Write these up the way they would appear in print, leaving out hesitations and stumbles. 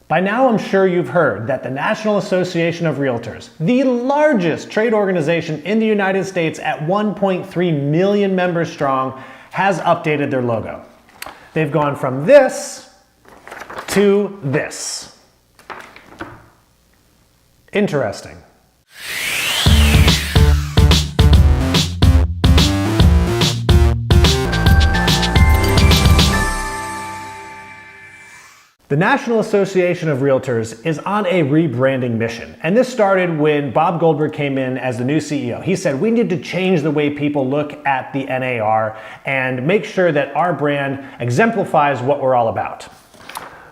By now, I'm sure you've heard that the National Association of Realtors, the largest trade organization in the United States at 1.3 million members strong, has updated their logo. They've gone from this to this. Interesting. The National Association of Realtors is on a rebranding mission, and this started when Bob Goldberg came in as the new CEO. He said, we need to change the way people look at the NAR and make sure that our brand exemplifies what we're all about.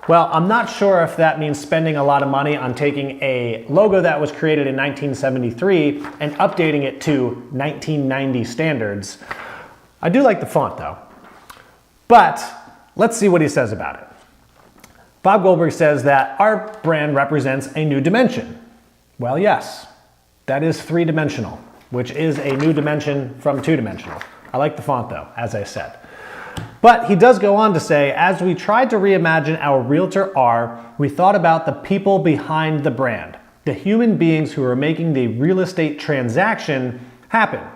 Well, I'm not sure if that means spending a lot of money on taking a logo that was created in 1973 and updating it to 1990 standards. I do like the font though. But let's see what he says about it. Bob Goldberg says that our brand represents a new dimension. Well, yes, that is three-dimensional, which is a new dimension from two-dimensional. I like the font though, as I said. But he does go on to say, as we tried to reimagine our realtor R, we thought about the people behind the brand, the human beings who are making the real estate transaction happen.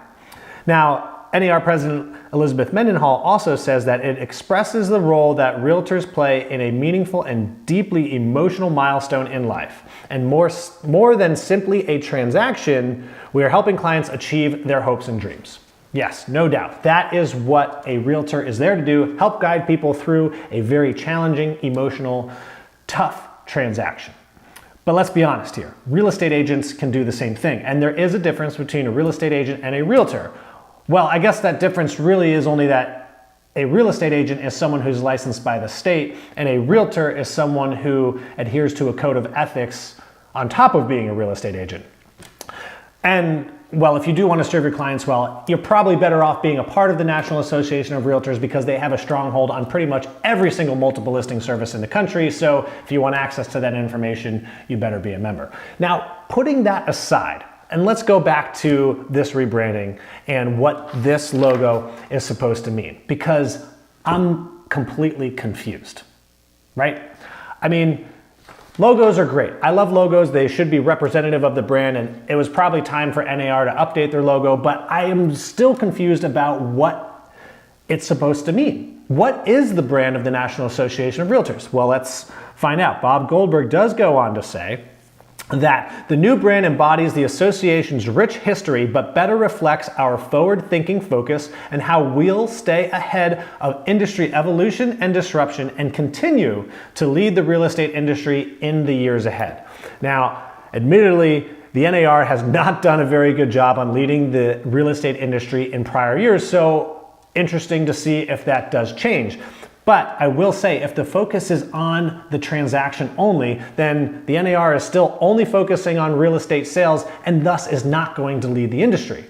Now, NAR President Elizabeth Mendenhall also says that it expresses the role that realtors play in a meaningful and deeply emotional milestone in life. And more than simply a transaction, we are helping clients achieve their hopes and dreams. Yes, no doubt. That is what a realtor is there to do, help guide people through a very challenging, emotional, tough transaction. But let's be honest here. Real estate agents can do the same thing. And there is a difference between a real estate agent and a realtor. Well, I guess that difference really is only that a real estate agent is someone who's licensed by the state, and a realtor is someone who adheres to a code of ethics on top of being a real estate agent. And well, if you do want to serve your clients well, you're probably better off being a part of the National Association of Realtors because they have a stronghold on pretty much every single multiple listing service in the country. So if you want access to that information, you better be a member. Now, putting that aside, and let's go back to this rebranding and what this logo is supposed to mean, because I'm completely confused, right? I mean, logos are great. I love logos. They should be representative of the brand, and it was probably time for NAR to update their logo, but I am still confused about what it's supposed to mean. What is the brand of the National Association of Realtors? Well, let's find out. Bob Goldberg does go on to say that the new brand embodies the association's rich history but better reflects our forward-thinking focus and how we'll stay ahead of industry evolution and disruption and continue to lead the real estate industry in the years ahead. Now, admittedly, the NAR has not done a very good job on leading the real estate industry in prior years, so interesting to see if that does change. But I will say, if the focus is on the transaction only, then the NAR is still only focusing on real estate sales and thus is not going to lead the industry.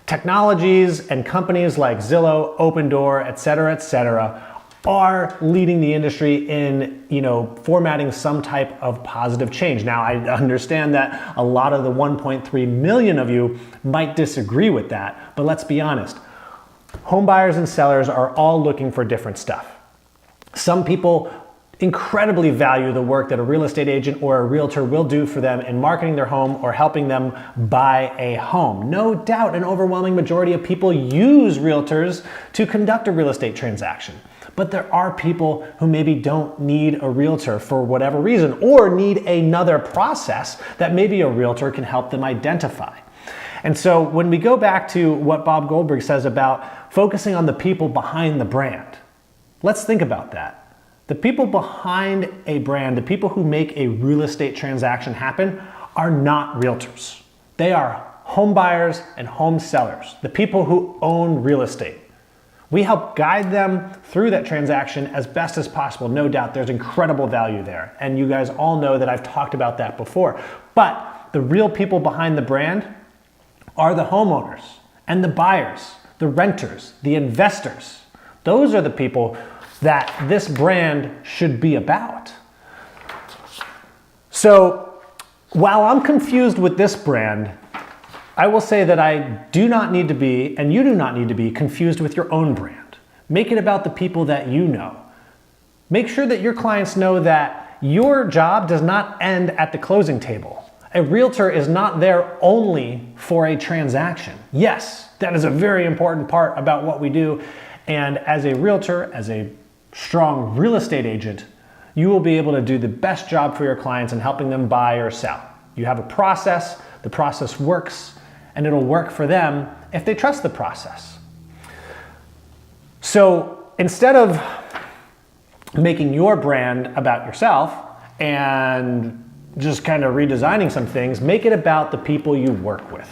Technologies and companies like Zillow, Opendoor, et cetera, are leading the industry in, formatting some type of positive change. Now, I understand that a lot of the 1.3 million of you might disagree with that, but let's be honest. Home buyers and sellers are all looking for different stuff. Some people incredibly value the work that a real estate agent or a realtor will do for them in marketing their home or helping them buy a home. No doubt an overwhelming majority of people use realtors to conduct a real estate transaction. But there are people who maybe don't need a realtor for whatever reason or need another process that maybe a realtor can help them identify. And so when we go back to what Bob Goldberg says about focusing on the people behind the brand, let's think about that. The people behind a brand, the people who make a real estate transaction happen, are not realtors. They are home buyers and home sellers, the people who own real estate. We help guide them through that transaction as best as possible. No doubt there's incredible value there. And you guys all know that I've talked about that before. But the real people behind the brand are the homeowners and the buyers, the renters, the investors. Those are the people that this brand should be about. So while I'm confused with this brand, I will say that I do not need to be, and you do not need to be, confused with your own brand. Make it about the people that you know. Make sure that your clients know that your job does not end at the closing table. A realtor is not there only for a transaction. Yes, that is a very important part about what we do. And as a realtor, as a strong real estate agent, you will be able to do the best job for your clients in helping them buy or sell. You have a process, the process works, and it'll work for them if they trust the process. So instead of making your brand about yourself and just kind of redesigning some things, make it about the people you work with.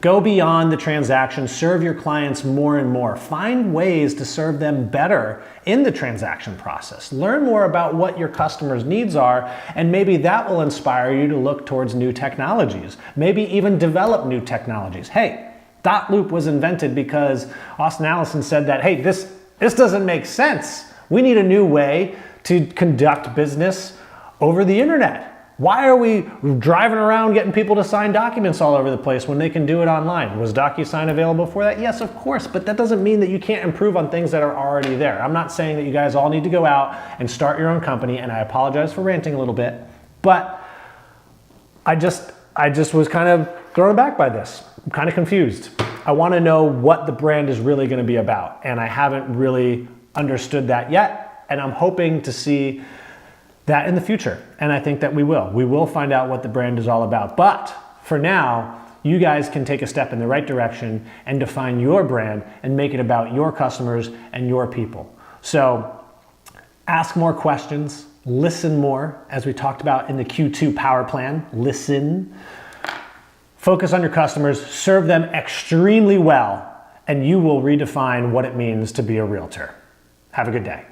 Go beyond the transaction, serve your clients more and more. Find ways to serve them better in the transaction process. Learn more about what your customers' needs are, and maybe that will inspire you to look towards new technologies. Maybe even develop new technologies. Hey, dot loop was invented because Austin Allison said that, hey, this doesn't make sense. We need a new way to conduct business over the internet. Why are we driving around getting people to sign documents all over the place when they can do it online? Was DocuSign available for that? Yes, of course, but that doesn't mean that you can't improve on things that are already there. I'm not saying that you guys all need to go out and start your own company, and I apologize for ranting a little bit, but I just was kind of thrown back by this. I'm kind of confused. I want to know what the brand is really going to be about, and I haven't really understood that yet, and I'm hoping to see that in the future, and I think that we will. We will find out what the brand is all about. But for now, you guys can take a step in the right direction and define your brand and make it about your customers and your people. So ask more questions, listen more, as we talked about in the Q2 power plan. Listen. Focus on your customers, serve them extremely well, and you will redefine what it means to be a realtor. Have a good day.